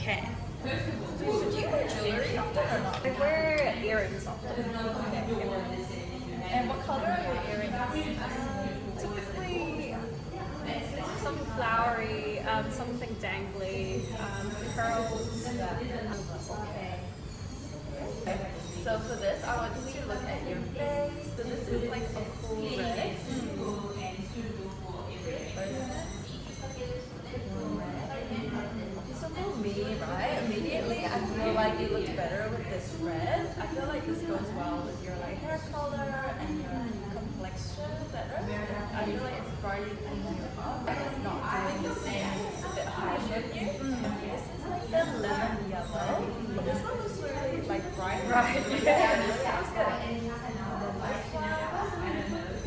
can. So do you wear jewelry often or not? I wear earrings often. Okay, earrings. And what color are your earrings? Typically, something flowery, something dangly, pearls. Okay. So for this, I want you to look at your face. So this is like a cool red. So for me, right, immediately I feel like it looks better with this red. I feel like this goes well with your like hair color and your complexion better. I feel like it's brightening you up and it's not doing the same. It's a bit harsh on you. This is like the lemon yellow. But this one looks really like bright. Right. Yeah, this one's good. And then this one,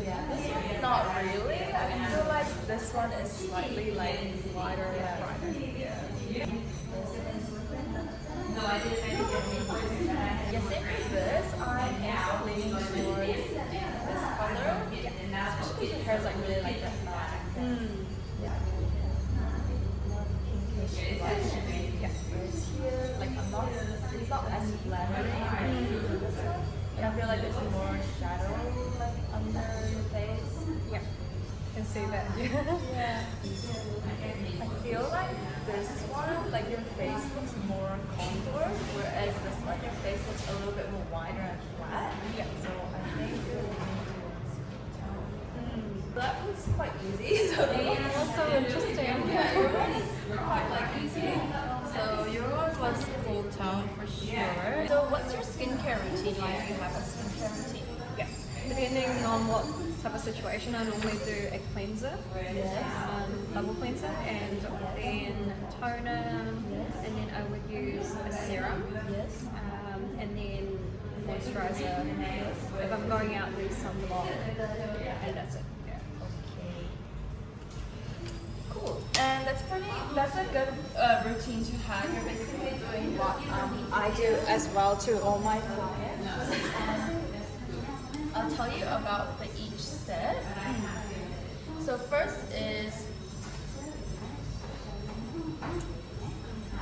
yeah, this one not really. I feel like this one is slightly like wider and brighter. Yeah. Yeah, same with this. I'm also leaning towards this color. Especially because your hair is like really like that. Yeah. Yeah. Whereas here, like it's not as flattering as this one. And I feel like there's more shadow like under your face. Yeah, I can see that. Yeah. I feel like this one, like your face looks more contoured, whereas this one, your face looks a little bit more wider and flat. Yeah. So I think you're leaning towards tone. That was quite easy. So That's so interesting. yeah, your one is quite like easy. So your one was full tone for sure. So what's your skincare routine like? Do you have a skincare routine? Yeah. Depending on what type of situation, I normally do a cleanser, double cleanser, and then toner, and then I would use a serum, Yes. and then moisturizer. If I'm going out, do sunblock, and that's it. Yeah. Okay. Cool. And that's a good routine to have. You're basically doing what I do as well to all my clients. I'll tell you about each step. So first is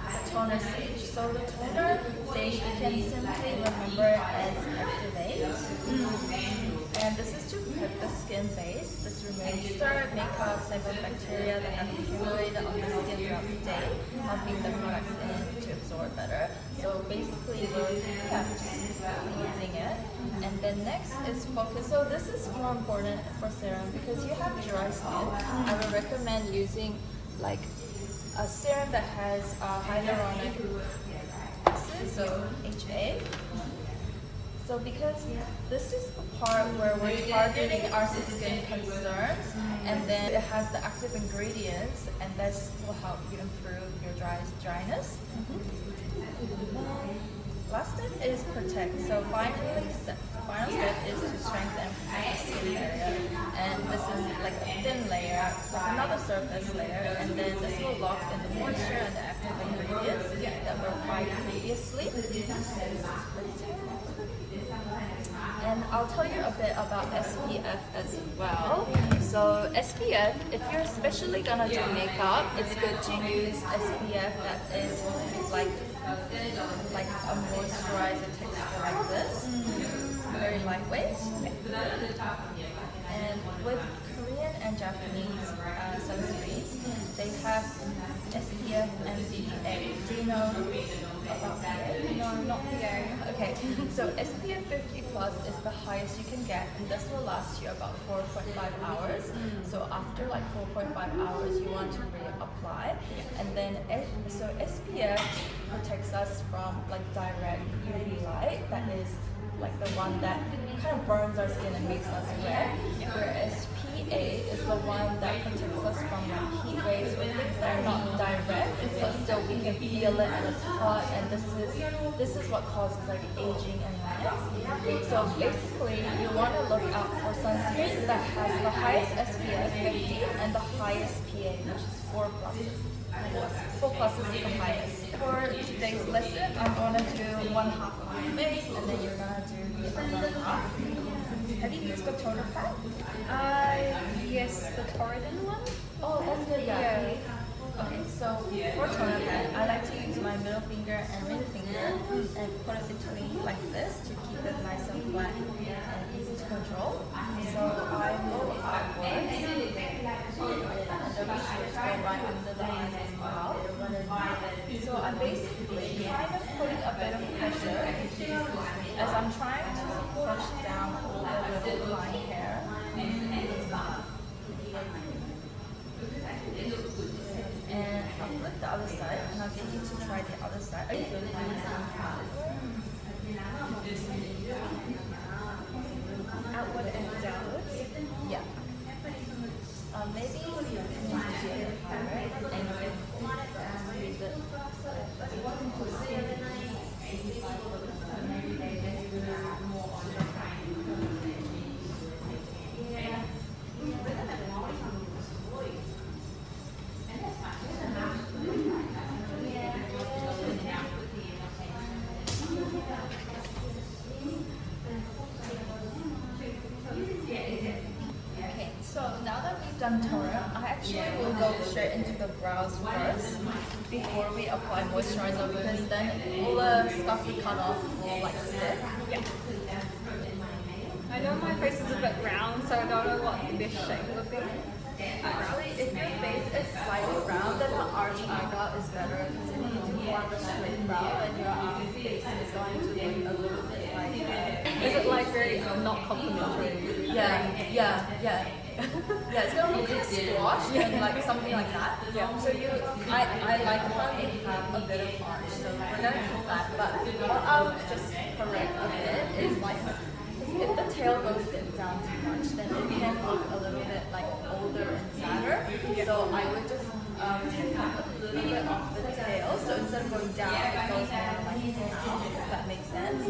the toner stage. So the toner stage you can simply remember as activate. And this is to prep the skin base. This removes dirt, makeup, bacteria that have accumulated on the skin throughout the day, helping the products in to absorb better. So basically we're just using it. And then next is focus. So this is more important for serum because you have dry skin. I would recommend using like a serum that has hyaluronic acid, so HA. So because this is the part where we're targeting our skin concerns, and then it has the active ingredients, and this will help you improve your dryness. Last step is protect. So final step is to strengthen and protect the skin area. And this is like a thin layer, like another surface layer, and then this will lock in the moisture and the active ingredients that were applied previously. And I'll tell you a bit about SPF as well. So SPF, if you're especially gonna do makeup, it's good to use SPF that is like a moisturizer texture like this. Very lightweight. And with Korean and Japanese sunscreens, they have SPF and PA. Do you know about PA? No, not PA. Okay, so SPF 50 plus is the highest you can get, and this will last you about 4.5 hours. So after like 4.5 hours, you want to reapply, and then so SPF protects us from like direct UV light. That is like the one that kind of burns our skin and makes us red. Whereas PA is the one that protects us from like heat waves or things that are not direct, but still we can feel it and it's hot, and this is what causes like aging and lines. So basically you want to look out for sunscreen that has the highest SPF 50 and the highest PA, which is 4 pluses. 4 pluses is the highest. For today's lesson, I'm going to do 1/2 of my face, and then you're going to do the other half. Have you used the toner pad? Yes, the Torridon one. Oh, that's good. Yeah. Yeah. Okay, so for toner pad, I like to use my Middle finger and ring finger and put it between like this to keep it nice and flat and easy to control. So I go outwards and the research go right under the eyes as well. So I'm basically kind of putting a bit of pressure as I'm trying to push down all the little line hair. And I'll flip the other side and I'll get you to try the other side. Outward and downward. Yeah. Maybe you can use the hammer and use it. Okay, so now that we've done toner, I actually will go straight into the brows first before we apply moisturizer because then all the stuff we cut off will like stick. Yeah. I know my face is a bit round, so I don't know what this shape would be. Actually, if your face is slightly round, then the arch eyebrow is better because if you do more of a straight brow, then your face is going to look a little bit like. Is it like very not complimentary? Yeah. Yeah, it's gonna look like squash and like something like that. Yeah. So I like how you have a bit of arch, so we're gonna keep that. But what I'll just correct a bit is like if the tail goes down too much, then it can look a little bit like older and sadder. So I would just pick up a little bit off the tail. So instead of going down, it goes more like down. If that makes sense.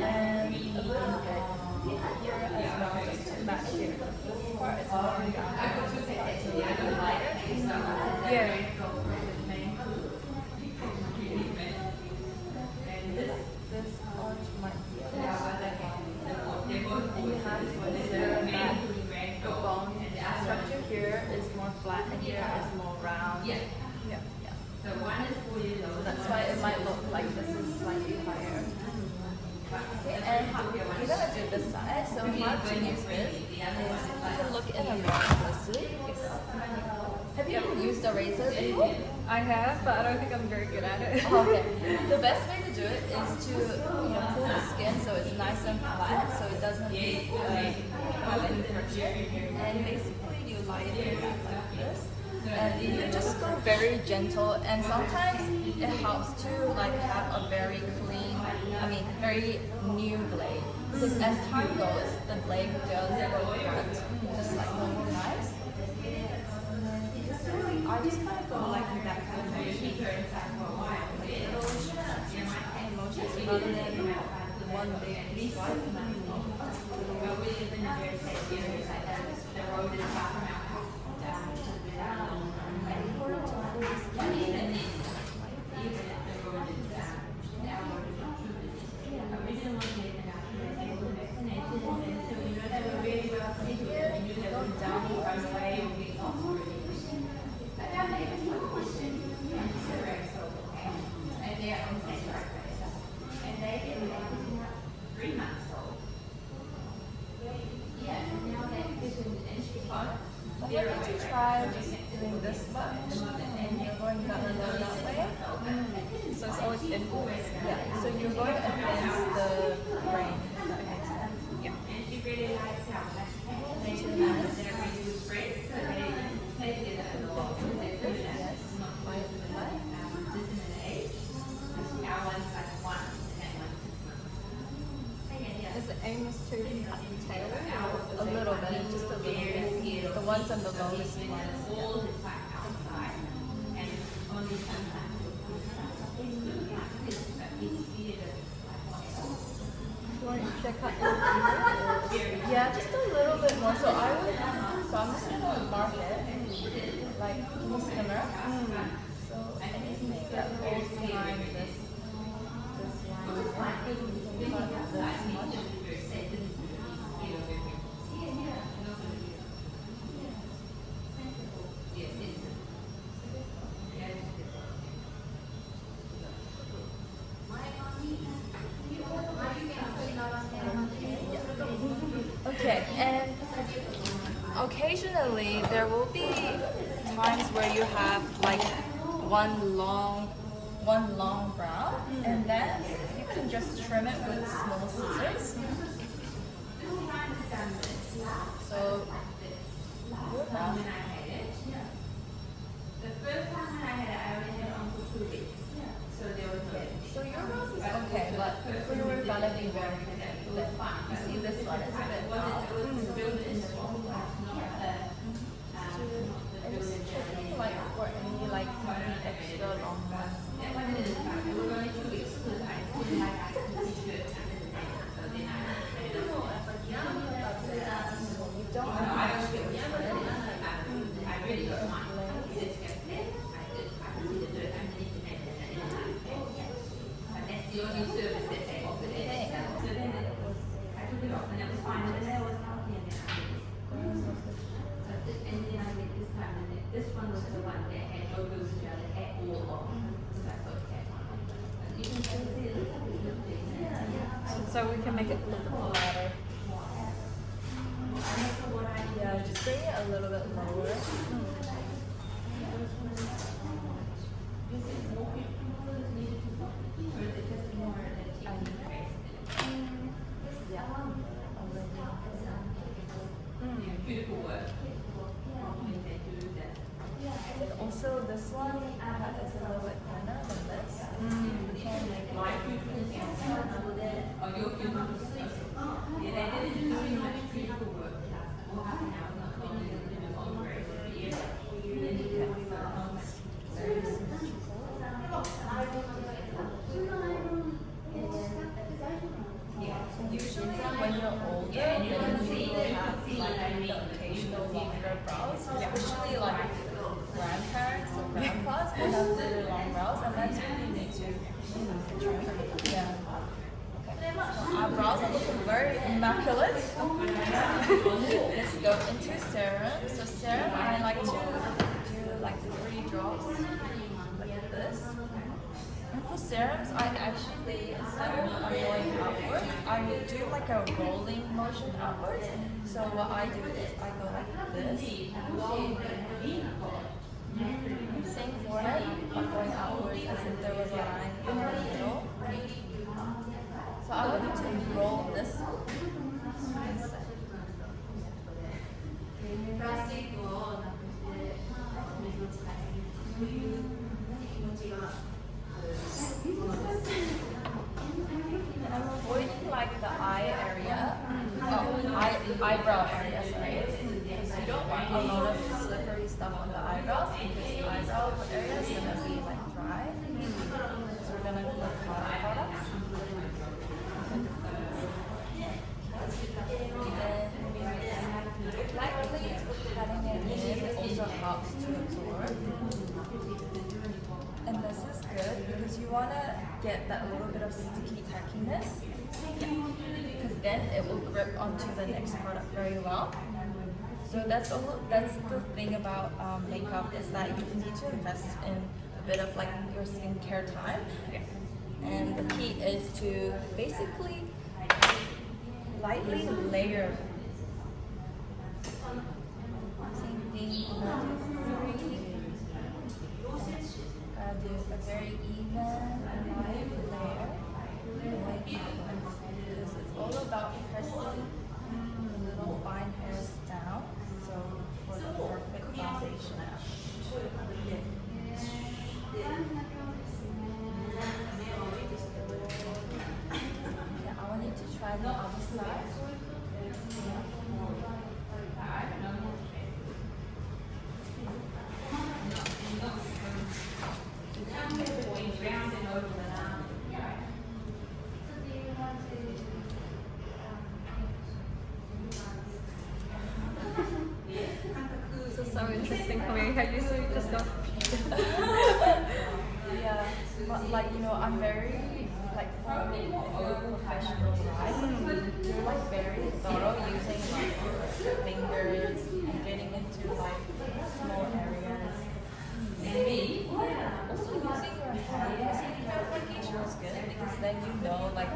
And a little bit here as well, just to match here. This part is more down. It's a little bit lighter. Yeah. This arch might be a little bit. And you have to consider that the bone structure here is more flat and here is more round. Yeah. So that's why it might look like this is slightly higher. Okay, and we're gonna do this side. So how to use this is you can look in a mirror firstly. Have you ever used a razor before? I have, but I don't think I'm very good at it. Okay. The best way to do it is to pull the skin so it's nice and flat, so it doesn't have any friction. And basically, you lie it in like this, and you just go very gentle. And sometimes it helps to like have a very clean, very new blade. Because as time goes, the blade does go blunt, just like normal knives. I just kind of go like that kind of motion. Rather than one big swipe. I'm going to try just doing this much, and you're going down and down that way. So it's always inwards. Yeah, so you're going against the grain, if that makes sense. Yeah. Make your hands. Yes, quite flat. Is the aim is to cut the tail? A little bit, just a little bit. The ones on the lowest ones. Check out your finger. Yeah, just a little bit more. So I'm just gonna mark it like in the skimmer. So anything that falls behind this line, you can cut this much. one long brow, and then you can just trim it with small scissors. So your brows. So your brows is okay, but we were gonna be very thin. You see this one is a bit and just checking like for any like extra long ones. You don't have to do This one was the one that had no boots at all. So that's okay. You can still see it. So we can make it a little bit flatter. Yeah, just bring it a little bit lower. Beautiful work. Also, this one is a little bit thinner than this. We can make it usually when you're older, then you will have like the occasional longer brows, especially like grandparents or grandpas, they have really long brows, and that's when you need to trim. Yeah. Okay. So our brows are looking very immaculate. Let's go into serum. So serum, I like to do like 3 drops like this. And for serums, I actually, instead of going upwards, I will do like a rolling motion upwards. So what I do is I go like this. Same forehead, but going outwards as if there was a line in the middle. So I want you to roll this. And I'm avoiding like the eye area, eyebrow area, sorry. Because you don't want a lot of slippery stuff on the eyebrows because the eyebrow area is gonna be like dry. So we're gonna put products. And lightly patting it in also helps to absorb. And this is good because you want to get that little bit of sticky tackiness. Because then it will grip onto the next product very well. So that's the thing about makeup is that you need to invest in a bit of like your skincare time. And the key is to basically lightly layer. Same thing, do a very even light layer. Because it's all about pressing the little fine hairs down. So for the perfect foundation. Yeah, I want you to try the other side. This is so interesting for me. How you just go. Yeah, but like I'm very like from a professional side. You're like very thorough using like your fingers and getting into like small areas. Maybe also using your hand application is good because then then you know like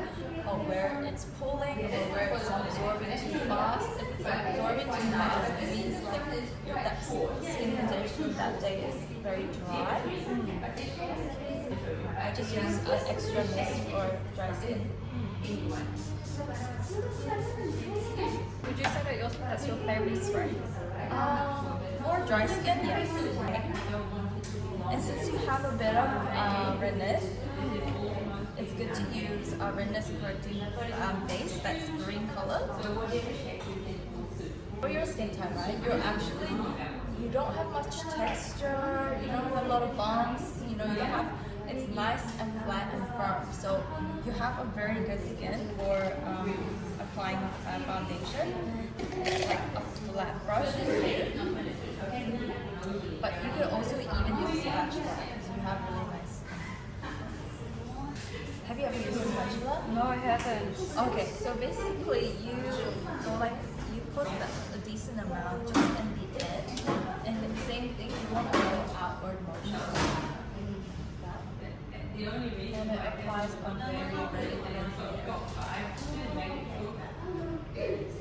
where it's pulling or where it's absorbing too fast. If it's absorbing too fast, it means like that skin condition that day is very dry. I just use an extra mist for dry skin. Would you say that that's your favorite spray? For dry skin, yes. And since you have a bit of redness, it's good to use a redness correcting base that's green color. For your skin type, right? You don't have much texture, you don't have a lot of bumps, it's nice and flat and firm. So you have a very good skin for applying foundation, like a flat brush. But you could also even use a spatula because you have really nice. Have you ever used a spatula? No, I haven't. Okay, so basically you put a decent amount just in the edge, and the same thing, you want to go outward motion. And it applies on very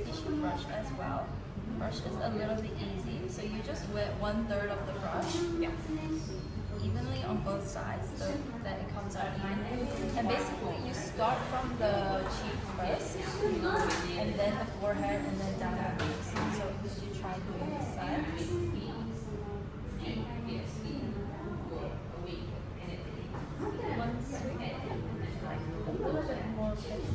You should brush as well. Brush is a little bit easy, so you just wet 1/3 of the brush evenly on both sides so that it comes out evenly. And basically you start from the cheek first, and then the forehead, and then down the face. So you try doing this side. Like a little bit more pitch.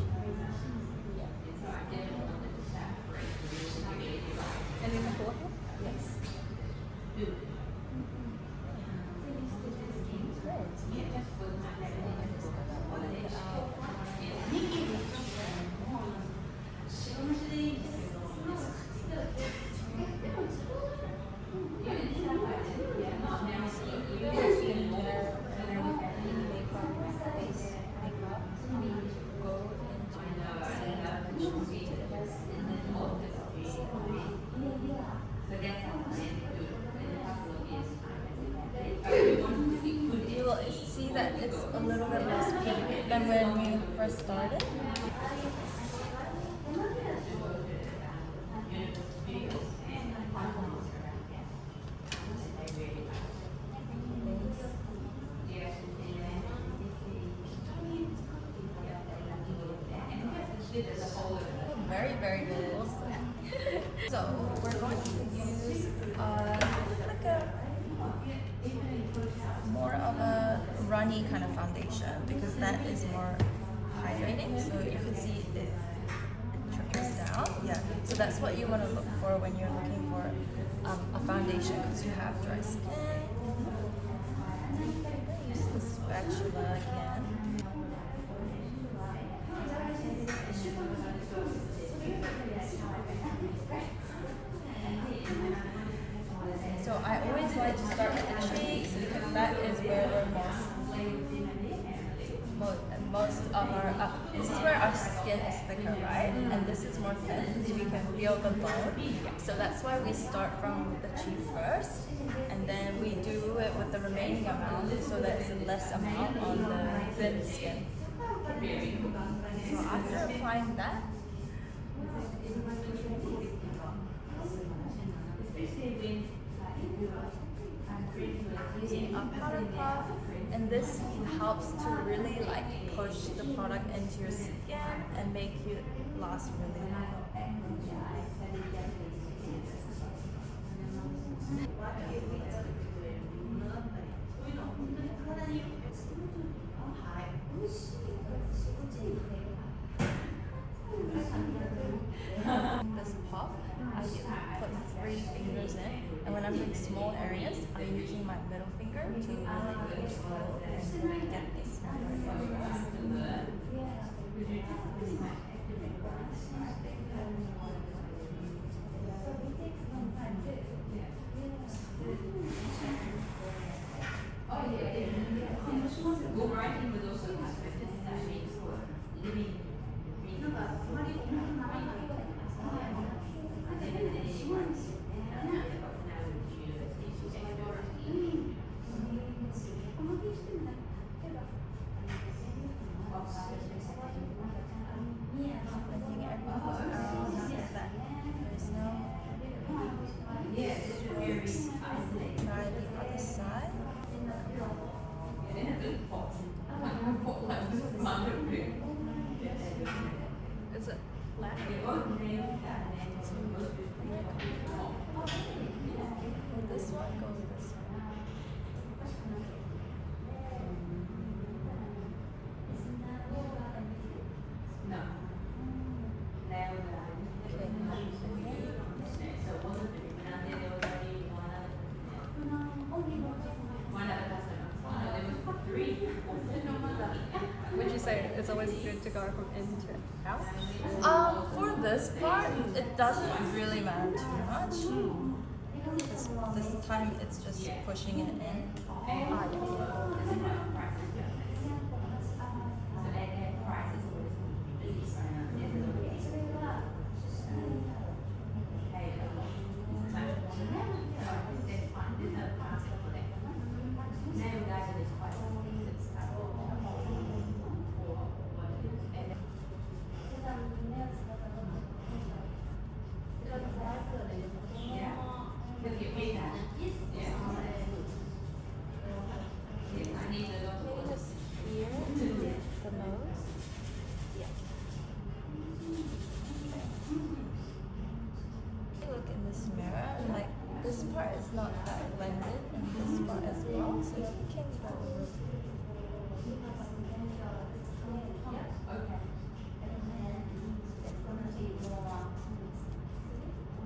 And then the forehead? Yes. You will see that it's a little bit less pink than when we first started. Very, very good. So we're going to use more of a runny kind of foundation because that is more hydrating. So you can see it trickles down. Yeah. So that's what you want to look for when you're looking for a foundation because you have dry skin. Use the spatula again. So I always like to start with the cheeks because that is where we're most of our this is where our skin is thicker, right? And this is more thin, so you can feel the bone. So that's why we start from the cheek first, and then we do it with the remaining amount so that it's less amount on the thin skin. So after applying that, using a powder puff, and this helps to really push the product into your skin and make it last really long. This puff, I put 3 fingers in, and when I'm doing small areas, I'm using my middle finger to really control and get these smaller areas. Go right in with those aspects that makes living. Is it left? This one goes this way. No. Now one other customer. No, there was three. Would you say it's always good to go from in to out? For this part, it doesn't really matter too much. This time it's just pushing it in. Look in this mirror, like this part is not that blended, and this part as well. So you can go over.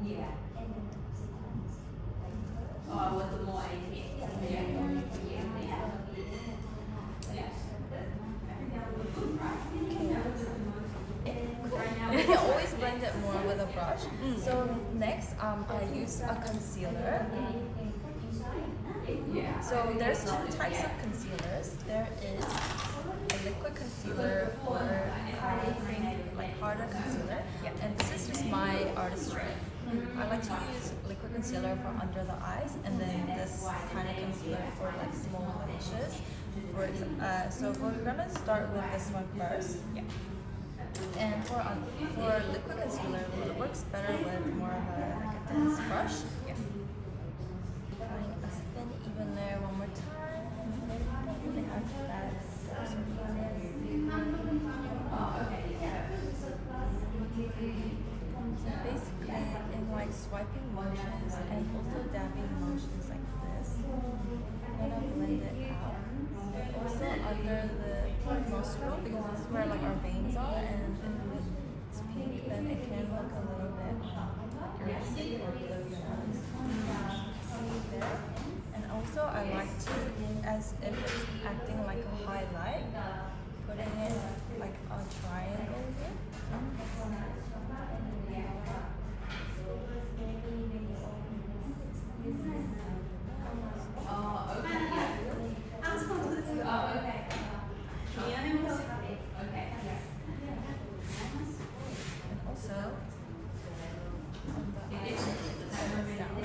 Yeah. Oh, was it more 18? You can always blend it more with a brush. So next, I use a concealer. Yeah. So there's two types of concealers. There is a liquid concealer or like harder concealer, and this is just my artistry. I like to use liquid concealer for under the eyes, and then this kind of concealer for like small lashes. So we're gonna start with this one first. And for liquid concealer, it works better with more of like a dense brush. Applying a thin, even layer one more time. Really hard to that. So basically, in like swiping motions and also dabbing motions like this, I'm gonna blend it out. Also under the nostril, because this is where like our veins are, and if it's pink, then it can look a little bit aggressive or below your nose. See there? And also I like to, as if it's acting like a highlight, putting it like a triangle here. Oh, okay. Oh, okay. Okay. And also, on the eyes, down.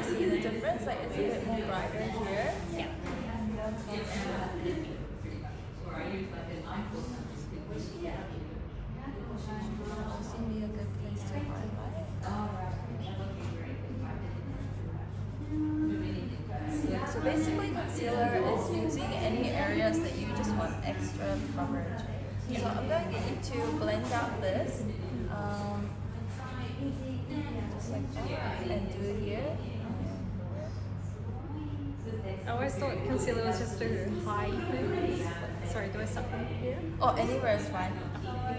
See the difference? Like it's a bit more brighter here. Yeah. Also be a good place to highlight. So basically concealer is using any areas that you just want extra coverage. So I'm going to get you to blend out this. Just like that. And do it here. I always thought concealer was just to hide things. Sorry, do I stop here? Oh, anywhere is fine.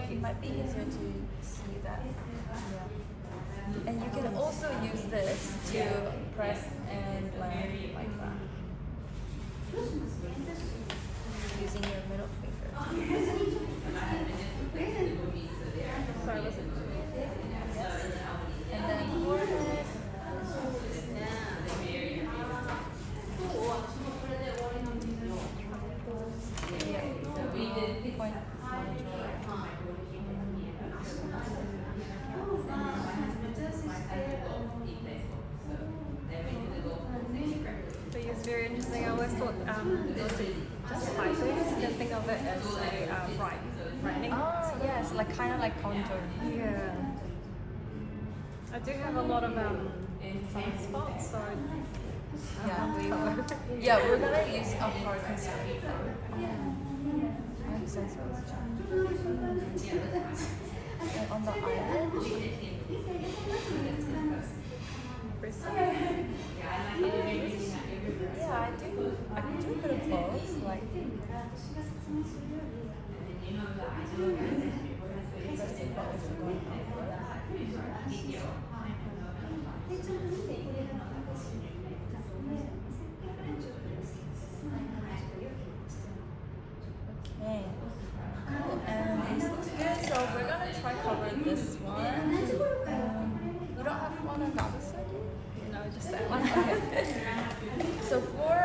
It might be easier to see that. Yeah. And you can also use this to press and blend like that. Using your middle finger. Sorry, was it? Yes. And then forehead. Point. So it's very interesting. I always thought it was just highlights. I didn't think of it as a brightening. Oh yes, like kind of like contour. Yeah. I do have a lot of sunspots, so Yeah, we're gonna use a hard concealer. Hard sunspots. And on the eyelid. Yeah, I do a bit of both. Like pressing but also going okay. Cool. And this looks good. So we're gonna try cover this one. You don't have one on the other side? no, just that one. Okay. So for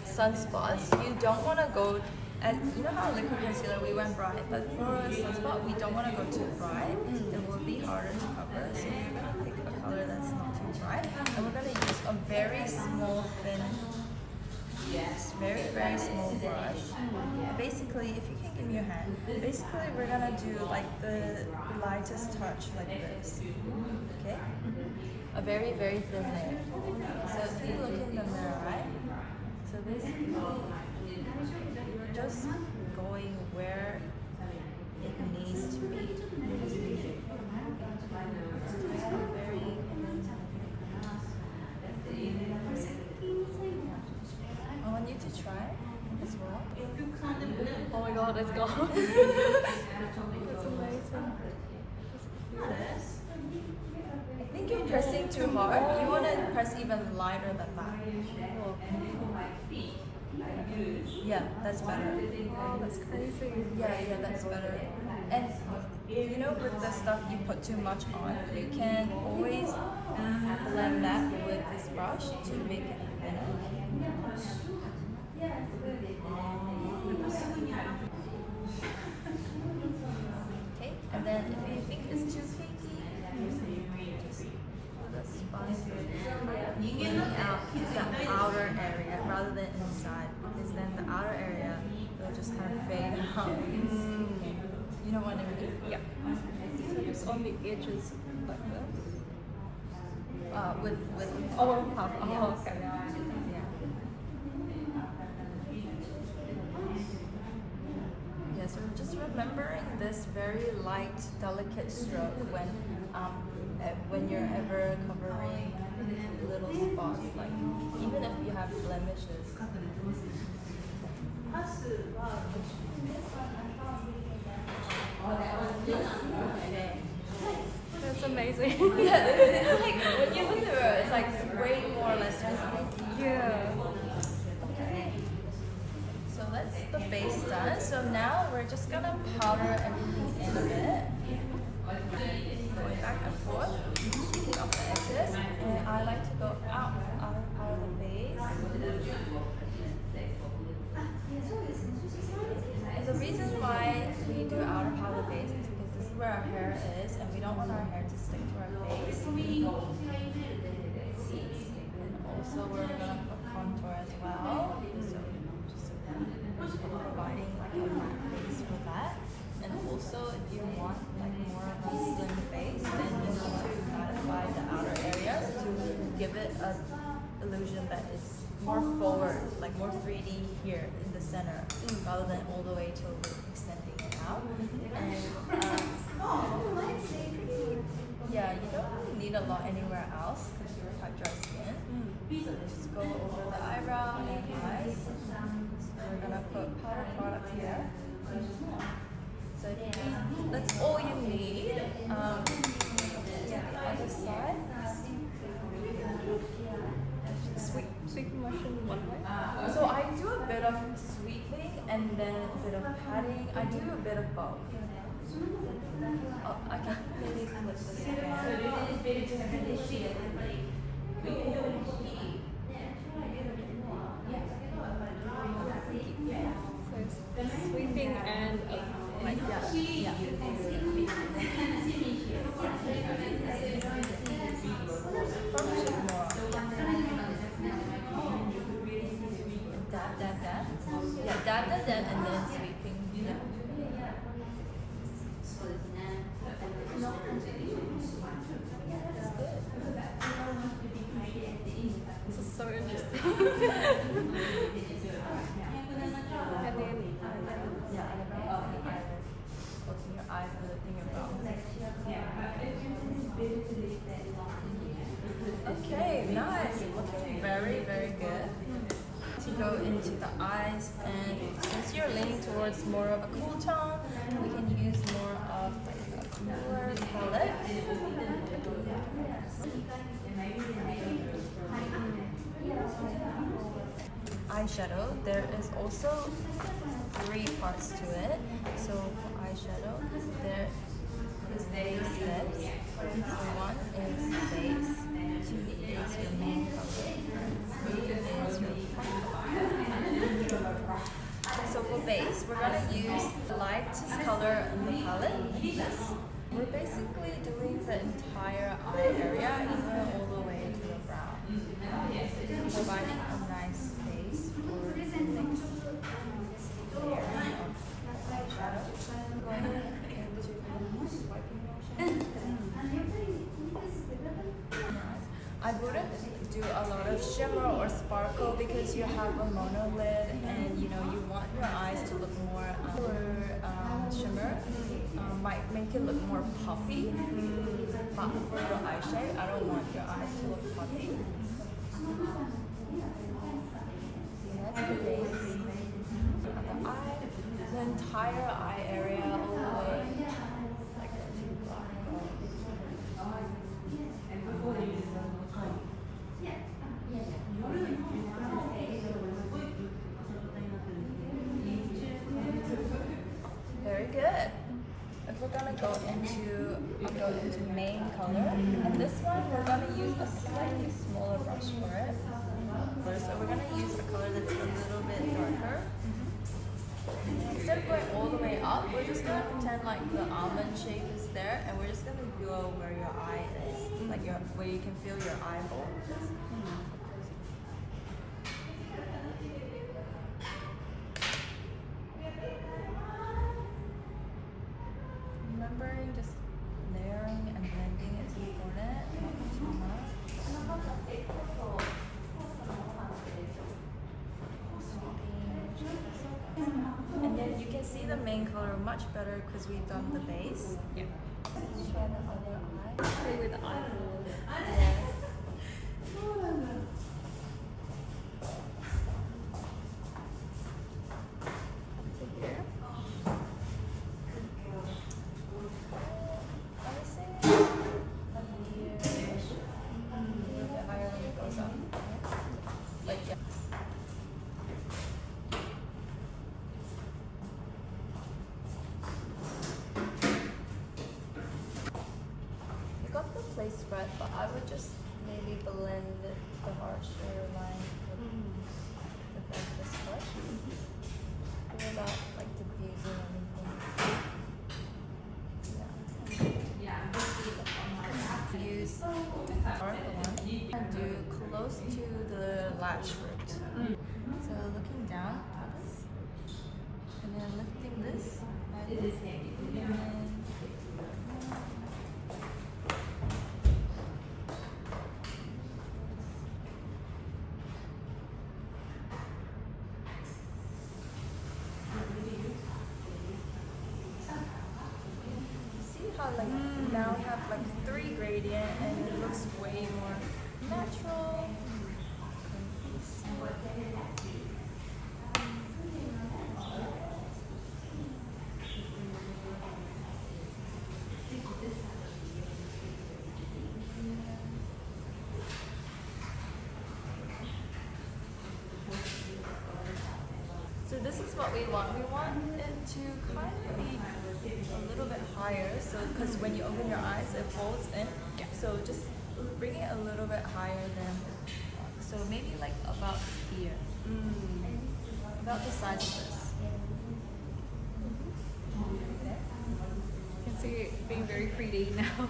sunspots, you don't want to go. And you know how liquid concealer we went bright, but for a sunspot we don't want to go too bright. It will be harder to cover. So you're gonna pick a color that's not too bright, and we're gonna use a very small, thin, very small brush. Basically, if you can give me your hand, basically we're gonna do like the lightest touch like this. Okay? A very thin layer. So if you look in the mirror, right? So basically, you're just going where it needs to be. I want you to try as well. Oh my god, it's gone. It's amazing. I think you're pressing too hard. You want to press even lighter than that. Yeah, that's better. Oh, that's crazy. Yeah, that's better. And you know, with the stuff you put too much on, you can always blend that with this brush to make it thinner. Okay, and then if you think it's too cakey, just put a sponge bringing out the outer area rather than inside, because then the outer area will just kind of fade out. You know what I mean? Yeah. So just on the edges like this. With Oh, okay. Yeah. Yeah, so just remembering this very light, delicate stroke when you're ever covering little spots, like even if you have blemishes. That's amazing. Yeah, it's like when you look at it, it's like way more or less visible. Yeah. Okay. So that's the base done. So now we're just gonna powder everything in a bit. Going back and forth. Take off the edges. And I like to go out of the base. And the reason why we do outer powder base is because this is where our hair is, and we don't want our hair to stick to our face. And also we're gonna put contour as well. So just providing like a matte base for that. And also if you want like more of a slim face, then you need to mattify the outer areas to give it a illusion that is more forward, like more 3D here in the center, rather than all the way to extending it out. And yeah, you don't really need a lot anywhere else because you're quite dry skin. So just go over the eyebrow and eyes. So we're gonna put powder products there. So that's all you need. Yeah, the other side. Sweeping motion one way. So I do a bit of sweeping and then a bit of padding. I do a bit of both. Oh, I can maybe flip this again. So it's sweeping and like that. Yeah. Probably should more. Dab. Yeah, dab, and then sweeping. Yeah. And then Yeah, eyebrows and eyelids. What's in your eyes and the thing about. Okay, nice. Looking very, very good. To go into the eyes, and since you're leaning towards more of a cool tone, we can use more of like a cooler palette. Eyeshadow, there is also 3 parts to it. So for eyeshadow, there is base lips. So 1 is base, 2 is your main color, 3 is your so for base, we're gonna use the lightest color in the palette, like this. We're basically doing the entire eye area, even all the way to the brow, providing a nice base for the next layer of eyeshadow. Going into swiping motion. I wouldn't do a lot of shimmer or sparkle because you have a monolid and you know you want your eyes to look more shimmer might make it look more puffy, but for your eye shape I don't want your eyes to look puffy. That's the base of the eye, the entire eye area all the way like to the black. Very good. If we're gonna go into main color, and this one we're gonna use a slightly smaller brush for it. So we're gonna use a color that's a little bit darker. Instead of going all the way up, we're just gonna pretend like the almond shape is there, and we're just gonna go where your eye is, like where you can feel your eyeball. Remembering just layering and blending is important, not too much. And then you can see the main color much better because we've done the base. yeah. Let's try the other eye. Play with the eyeball. Yes. Place spread, but I would just maybe blend the harsher line with like this brush without like diffusing anything. Yeah. Use dark one and do close to the lash root. So looking down at this, and then lifting this, and then like now we have like 3 gradient and it looks way more natural. So this is what we want. We want it to kind of be a little bit higher, so because when you open your eyes it folds in. Yeah. So just bring it a little bit higher than, so maybe like about here, about the size of this. You can see it being very 3D now.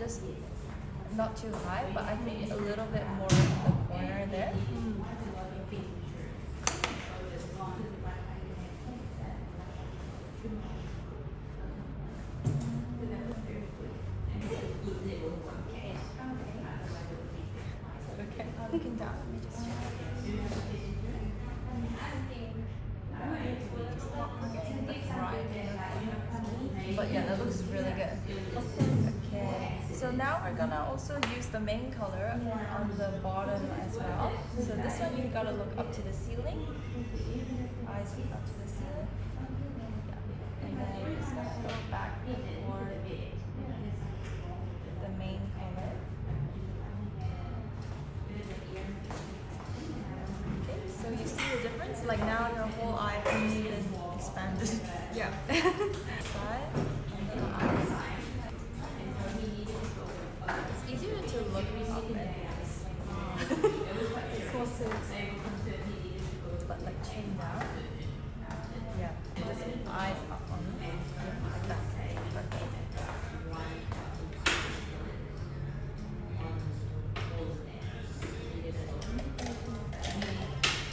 just not too high, but I think a little bit more in the corner there. Okay. Looking down, let me just check. But yeah, that looks really good. Okay, so now we're gonna also use the main color on the bottom as well. So this one you gotta look up to the ceiling. Eyes look up to the ceiling. Yeah. And then we're just gonna go back for the main color. Okay, so you see the difference? Like now your whole eye has been expanded. Yeah. Side and the eyes. It's easier to look up at this. But like chin down. Yeah. Just eyes up on like that.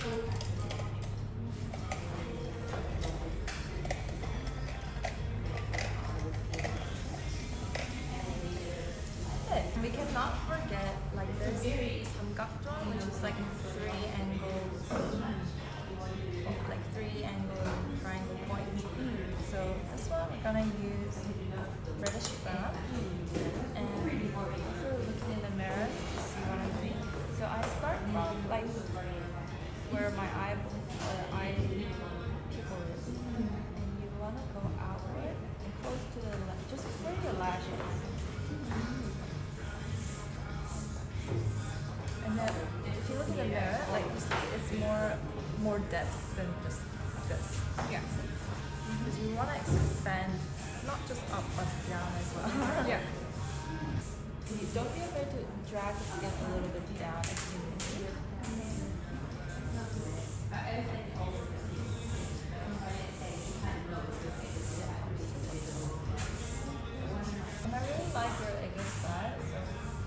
Perfect. We cannot forget like this samgakjeon, which is like three angles, like three angle triangle point. So this one we're gonna use reddish brown, and also look in the mirror to see what I'm doing. So I start from like where my eye pupil is, and you wanna go outward and close to the just where your lashes. And then if you look in the mirror, like you see, it's more depth than just this. Yeah. Because you want to expand, not just up but down as well. Yeah. Don't be afraid to drag the skin a little bit down if you need to. And I really like your egg style.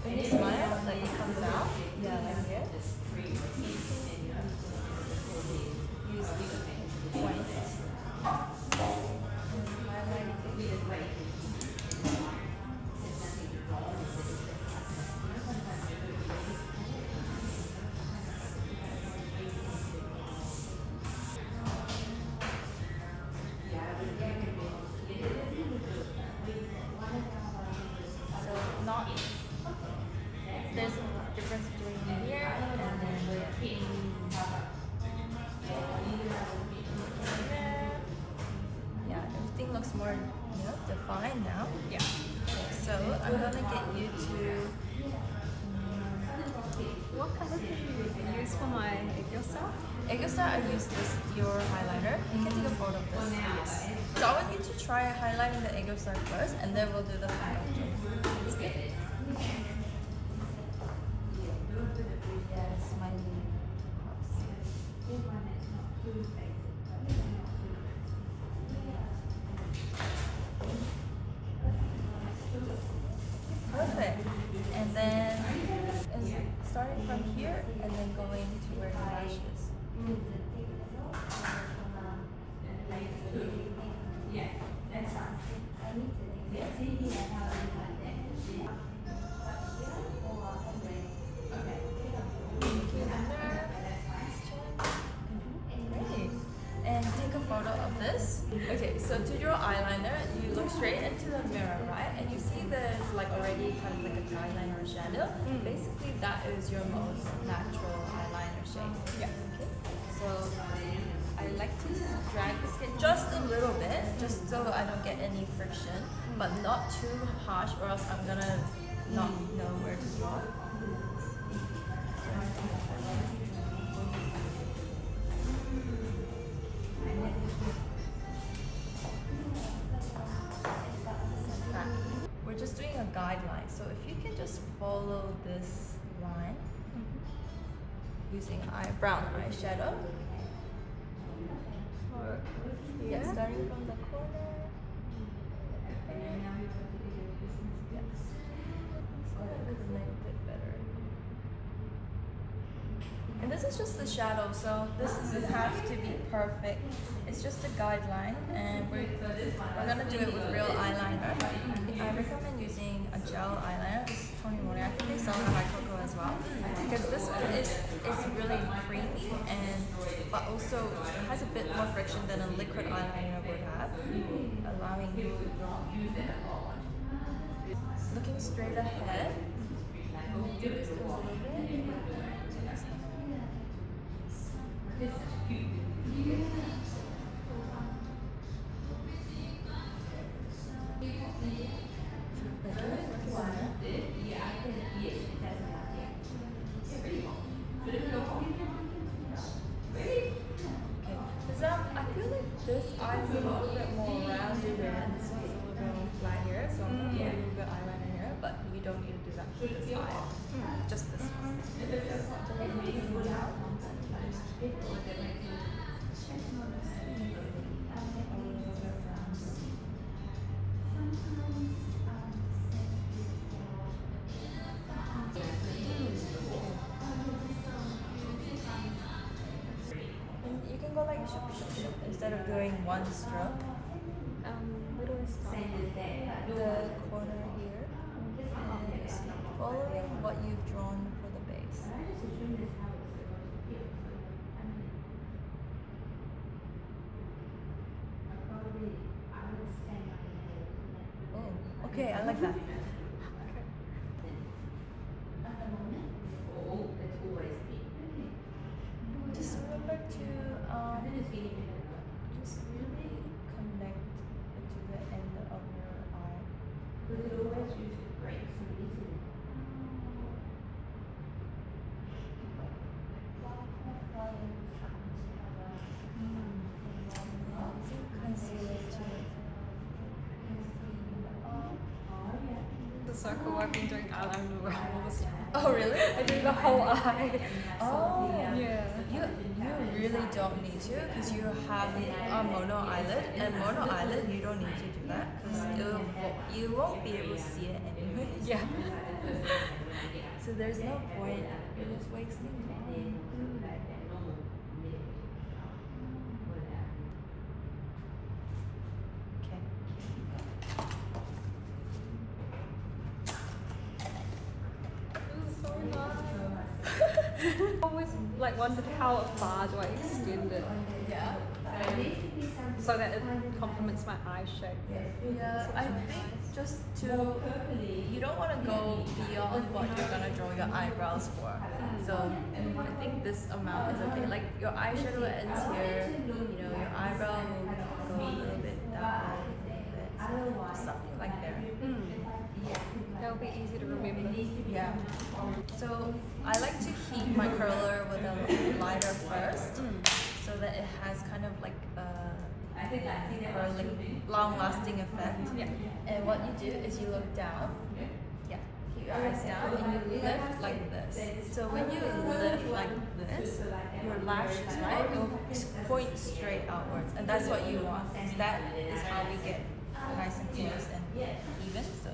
When you smile, like it comes out. Yeah, like here. Use the point. So not there's a difference between here and then there. Yeah, everything looks more defined now. Yeah. So I'm gonna get you to What color did you use for my egyosa? Egyosa, I use this Dior highlighter. You can take a photo of this. Yes. So I want you to try highlighting the egyosa first, and then we'll do the foundation. It's good. Yes, my perfect. And then starting from here and then going to where the lash is. Yeah, that's fine. Great. And take a photo of this. Okay, so to draw eyeliner, you look straight into the mirror, right? And you see there's like already kind of like a eyeliner or shadow. Basically, that is your most natural eyeliner shade. Yeah. Okay. So I like to drag the skin just a little bit, just so I don't get any friction, but not too harsh, or else I'm gonna not know where to draw. We're just doing a guideline, so if you can just follow this line using brown eyeshadow. Yeah, starting from the corner. make it a bit better. And this is just the shadow, so this doesn't have to be perfect. It's just a guideline, and we're gonna do it with real eyeliner. I recommend using a gel eyeliner. This is Tony Moore. I think they sell it by Coco as well, because this one is really creamy, and but also has a bit more friction than a liquid eyeliner would have, allowing you looking straight ahead. Do this a little bit. I feel like this eye is a little bit more rounded and this one's a little bit more flat here, so I'm going to put a little bit eyeliner here, but you don't need to do that for this eye. Just this one. You can go like shoop instead of doing one stroke. Where do I start? The corner here. And following what you've drawn for the base. Oh, okay, I like that. Just remember to just really connect it to the end of your eye. Concealer too. The circle I've been doing eyeliner around all this time. Oh really? I do the whole eye. Oh Yeah. You really don't need to, because you have a mono eyelid, and mono eyelid you don't need to do that because you won't be able to see it anyway. Yeah. So there's no point. You're just wasting time. Okay. This is so nice. I always like wondered how far do I extend it Yeah. so that it complements my eye shape. Yeah, I think just to, you don't want to go beyond what you're gonna draw your eyebrows for. So I think this amount is okay. Like your eyeshadow ends here, you know, your eyebrow will go a little bit down, just something like there. That'll be easy to remember. Yeah. So I like to heat my curler with a lighter first, so that it has kind of like a curling, long-lasting effect. Yeah. And what you do is you look down. Yeah. Keep your eyes down and you lift like this. So when you lift like this, your lashes, right, will point straight outwards, and that's what you want. That is how we get nice and close and even. So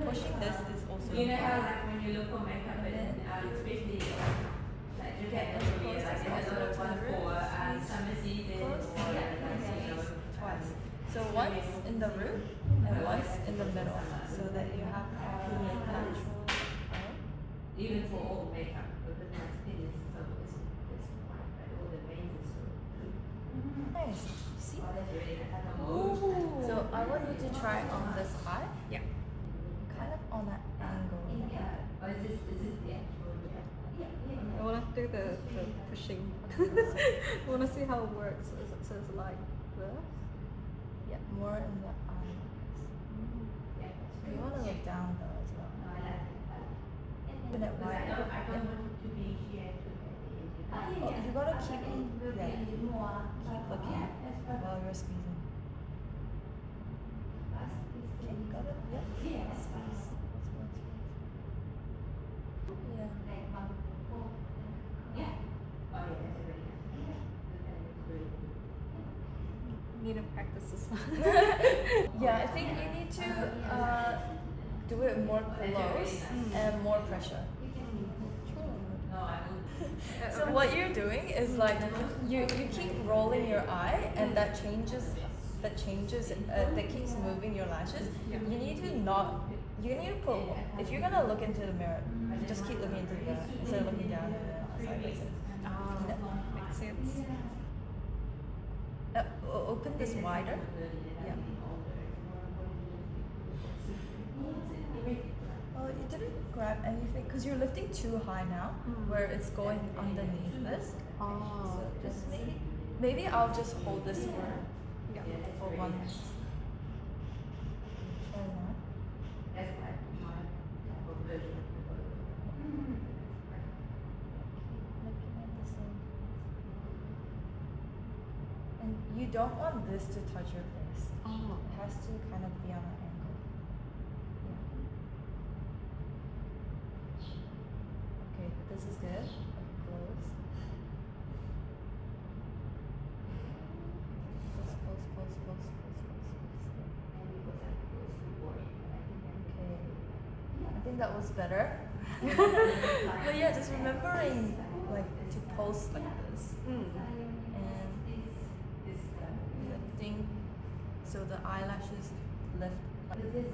pushing this is also You know how important. like when you look for makeup and especially like you Get get as close as a lot possible of to one the for root. summer season Close. or Twice. So once in the root and once in the middle, so that you have natural curl. even for all makeup because my skin is so it's white but all the veins is so Nice. See? oh that's really nice. So I want you to try on this eye, Yeah. kind of on that angle. Or is this the actual I want to do the pushing. I want to see how it works. So it's like this. Yeah, more in the eye. You want to look down though as well. Open it wide. I don't want it to be sheer to Oh, you gotta keep keep looking while you're squeezing. Okay, got it? Yeah. Squeeze. Yeah. Need to practice this one. Yeah, I think you need to do it more close and more pressure. So what you're doing is like you keep rolling your eye, and that keeps moving your lashes. You need to put, if you're gonna look into the mirror, just keep looking into the mirror instead of looking down and sideways. Makes sense. Open this wider. Yeah. Well, you didn't grab anything because you're lifting too high now, where it's going underneath this. So just maybe I'll just hold this for one. Try now. Looking at the same. And you don't want this to touch your face. It has to kind of be on an angle. Yeah. Okay, this is good. Close. Close. Okay. I think that was better. But yeah, just remembering like to pose like this. And lifting so the eyelashes lift like this.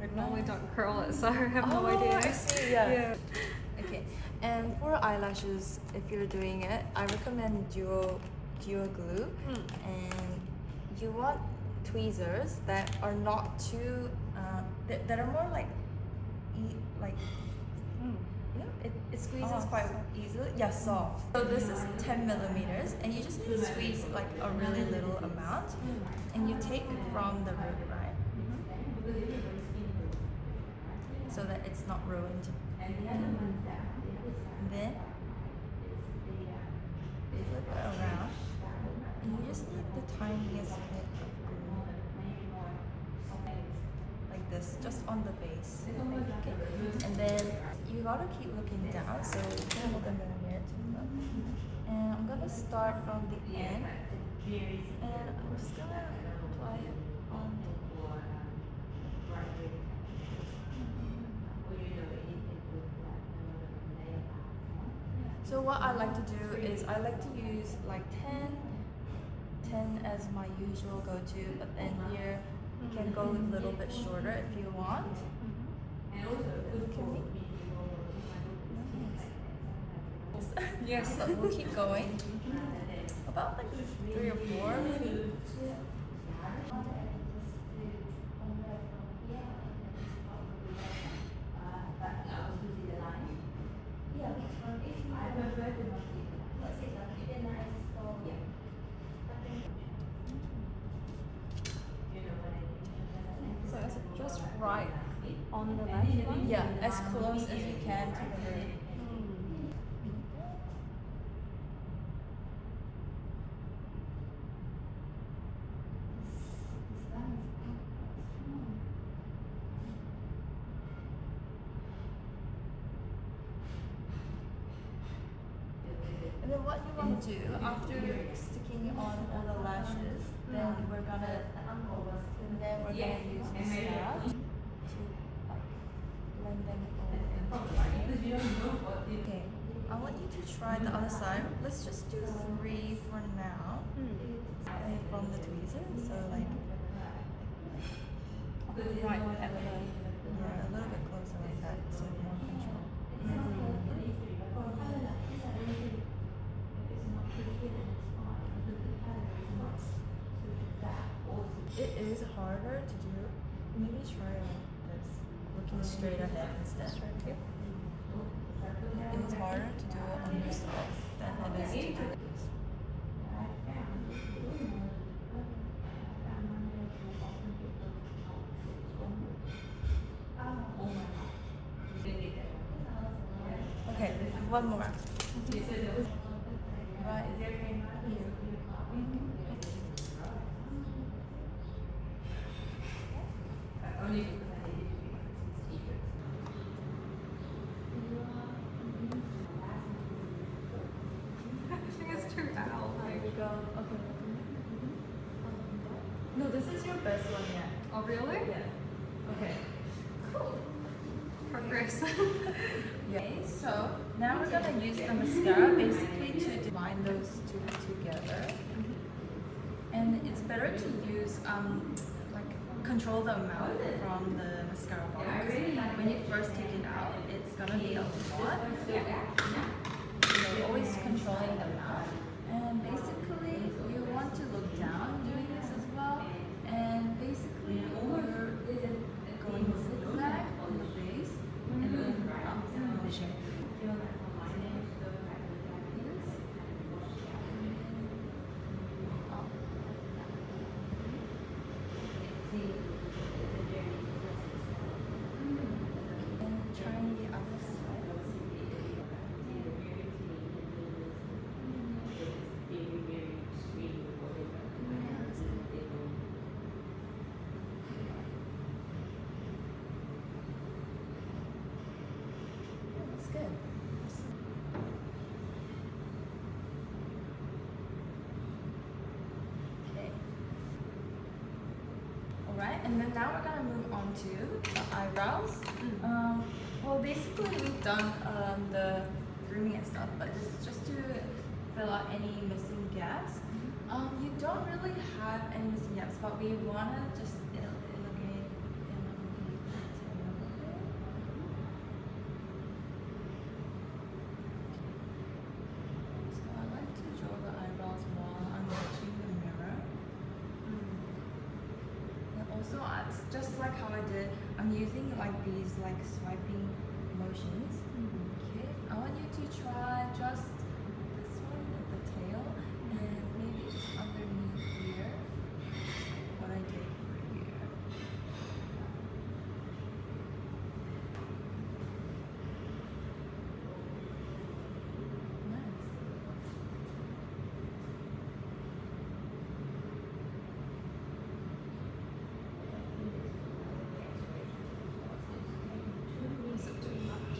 I normally don't curl it, so I have no idea. I see, yeah. Okay, and for eyelashes, if you're doing it, I recommend duo glue, and you want tweezers that are not too that are more like it squeezes quite easily. Yeah, soft. So this is 10 millimeters, and you just need to squeeze like a really little amount, and you take from the root, right? So that it's not ruined. And then flip it around, and you just need the tiniest bit of glue, like this, just on the base. Okay, and then you gotta keep looking down, so you can hold the mirror to the left. And I'm gonna start from the end, and I'm just gonna apply it on the So what I like to do is I like to use like 10 as my usual go-to, but then here you can go a little bit shorter if you want. Can we? Yes. So we'll keep going. About like 3 or 4 maybe. So is it just right on the left one? Yeah, as close as you can to the root. And then what you want to do after sticking on all the lashes, then we're gonna use mascara to like blend them all in. Okay, I want you to try the other side. Let's just do 3 for now. From the tweezer, so like Right at the yeah, a little bit closer like that, so more control. It is harder to do. Maybe try like this, looking straight ahead instead. It is harder to do it on yourself than it is to do this. Okay, one more. Right here. I think it's too out. There we go. Okay. No, this is your best one yet. Oh, really? Yeah. Okay. Cool. Progress. Okay, so now we're gonna use the mascara basically to divide those two together. And it's better to use like control the amount from the mascara bottle, because when you first take it out, it's gonna be a lot. So always controlling the amount. And basically, you want to look down doing this as well. And basically, you're going zigzag on the base and then up the motion. And trying the other side. That's good. Okay. Alright, and then now we're gonna move on to the eyebrows. Well, basically we've done the grooming and stuff, but this is just to fill out any missing gaps. You don't really have any missing gaps, but we wanna just elongate the tail a bit. So I like to draw the eyebrows while I'm watching the mirror. And also, it's just like how I did, I'm using like these like swiping motions. Okay, I want you to try just this one at the tail and maybe just underneath here. What I did for here. Nice. Is it too much?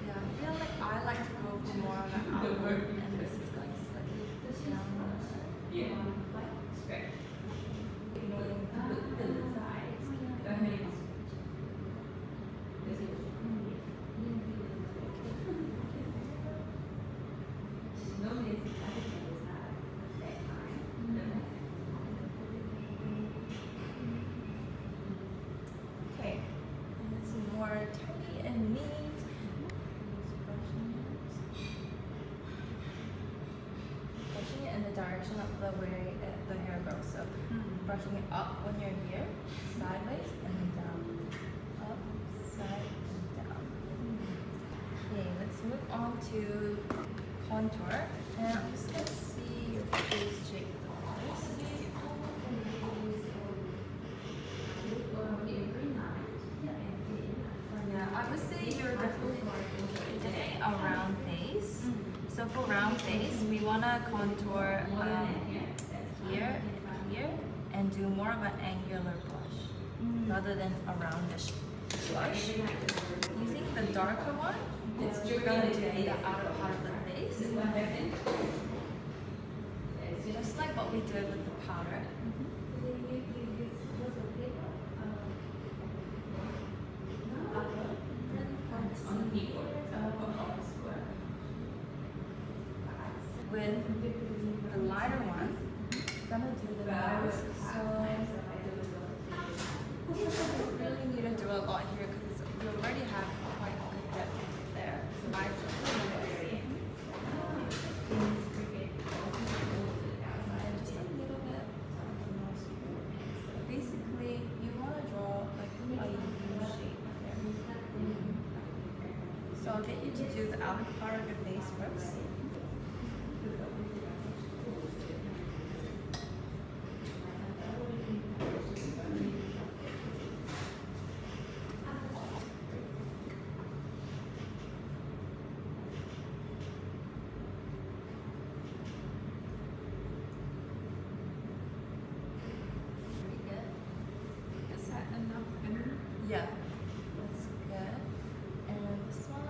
Yeah, I feel like I like to go for more of an outward, and this is going slightly down. Ignoring Okay, and it's more tiny and neat. Just brushing it in the direction of the way the hair goes. So brushing it up when you're here, sideways and down. Up, side, and down. Okay, let's move on to contour. And I'm just gonna see your face shape first. Yeah, I would say you're definitely today a round face. So for round face, we want to contour here, here, and do more of an angular blush rather than a roundish blush. Using the darker one, we're going to do the outer part of the face. Just like what we did with the powder. With the lighter one, I'm gonna do the nose. So you really need to do a lot here because you already have quite a good depth there. Eyes are very and just a little bit of the nose here. Basically, you want to draw like a U shape there. So I'll get you to do the outer part of your face first. Is that enough inner? Yeah, that's good. And this one.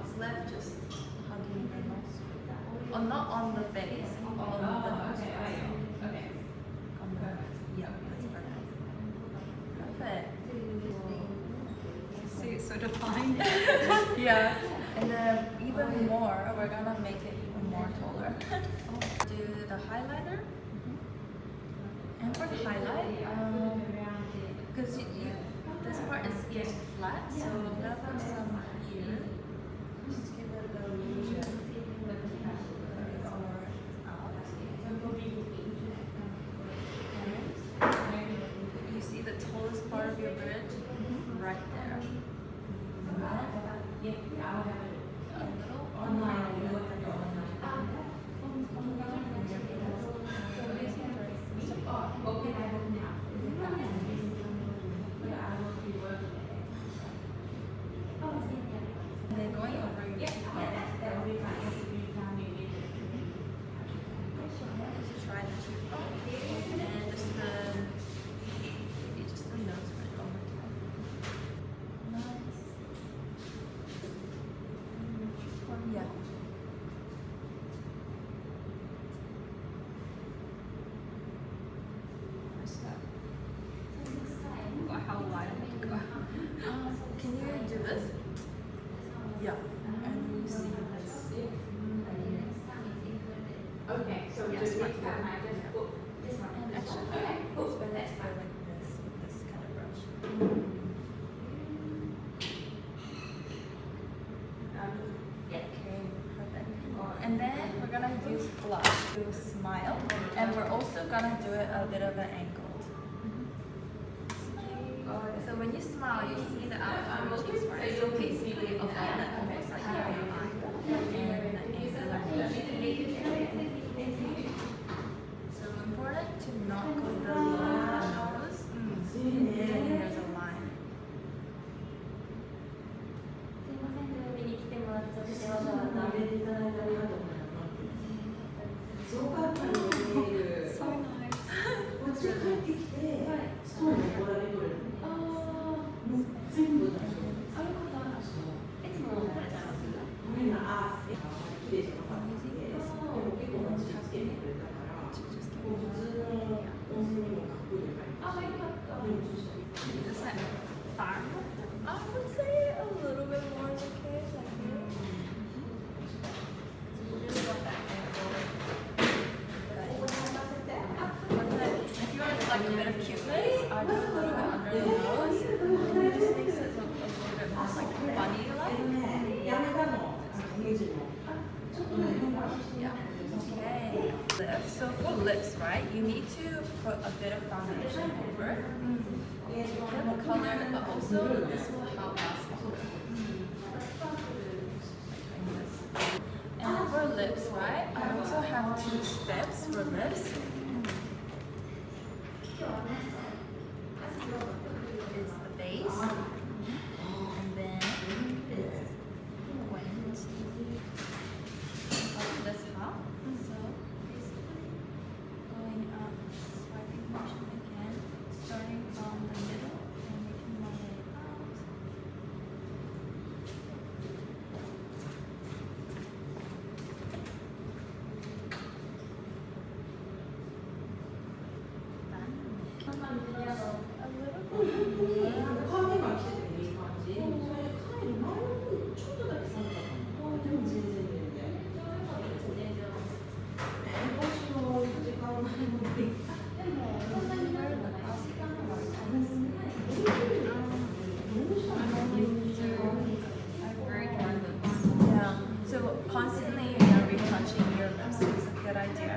what's left, just hugging the nose. Oh, not on the face, on the nose. Okay. Yeah, that's perfect. Perfect. See, it's so defined. Yeah, and then even more, we're gonna make it even more taller. Do the highlighter. And for the highlight, because this part is getting flat, so I'm gonna put some here. Just give it a illusion. You see the tallest part of your bridge? Right there. A little and then going over your cheekbone. Just try the cheekbone and just the nose bridge one more time. Nice. Yeah. Or how wide I make it go. Can you do this? Yeah. And you see this. Okay, so Yes, just like next time I just put this one. And actually, it's better to go like this with this kind of brush. Okay, perfect. And then we're gonna use blush to smile, and we're also gonna do it a bit of an angled. So when you smile, you see the outline of your cheeks, right? So basically, a line that almost like your eye, and an angle like that. So important to not go below the nose, and then there's a line. So nice. こっち帰ってきて、ストーンに来られる。全部だよ。いつもこれちゃいます？これが綺麗じゃなかったんで、でも結構味つけてくれたから、もう普通の温泉にもかっこいいの入ってる。そしたら Is that far? I would say a little bit more is okay. Like really want that if you want like a bit of cuteness, just a little bit under the nose. And it just makes it look a little bit more like bunny like. やめたの。ミュージックも。ちょっとね、 Yeah. Okay. Lips. So for lips, right, you need to put a bit of foundation over. Get the color, but also this will help us. And for lips, right, I also have 2 steps for lips. It's the base, and then it's point of this half. So basically going up, swiping motion again, starting from the middle and making my way out. Yeah. So constantly retouching your lips is a good idea.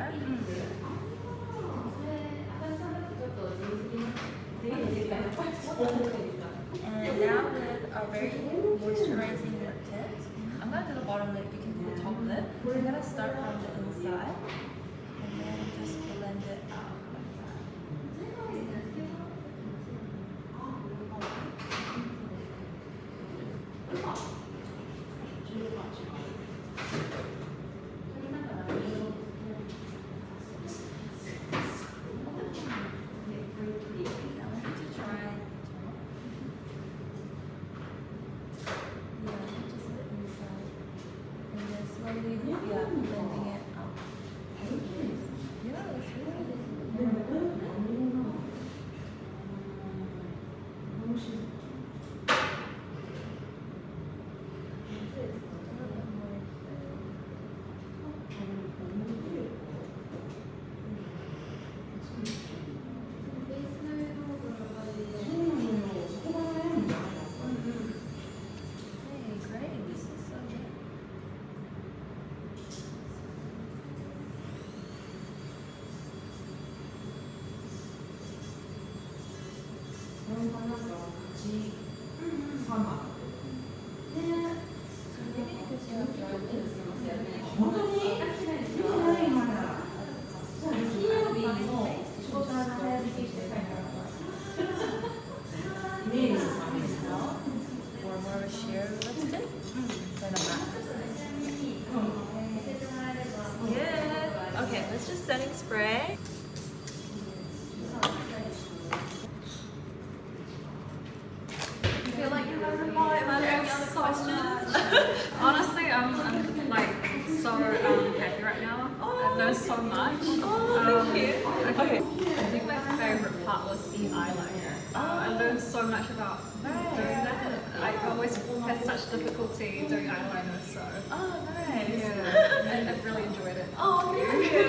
And now with a very moisturizing lip tint, I'm gonna do the bottom lip, you can do the top lip. We're gonna start from the inside and then just blend it out like that. Now I need to try the top. Yeah, just the inside. Yeah, blending it out. Yeah, that's really Hey, great. This is so good. Or more of a sheer lipstick than a matte. Good. Okay, let's just setting spray. I feel like you guys are any other questions? Honestly, I'm like so happy right now. I've learned so much. Oh, thank you. Okay. I think my favorite part was the eyeliner. I learned so much about doing that. I always had such difficulty doing eyeliner, so Oh, nice. yeah, I really enjoyed it. Oh, thank you.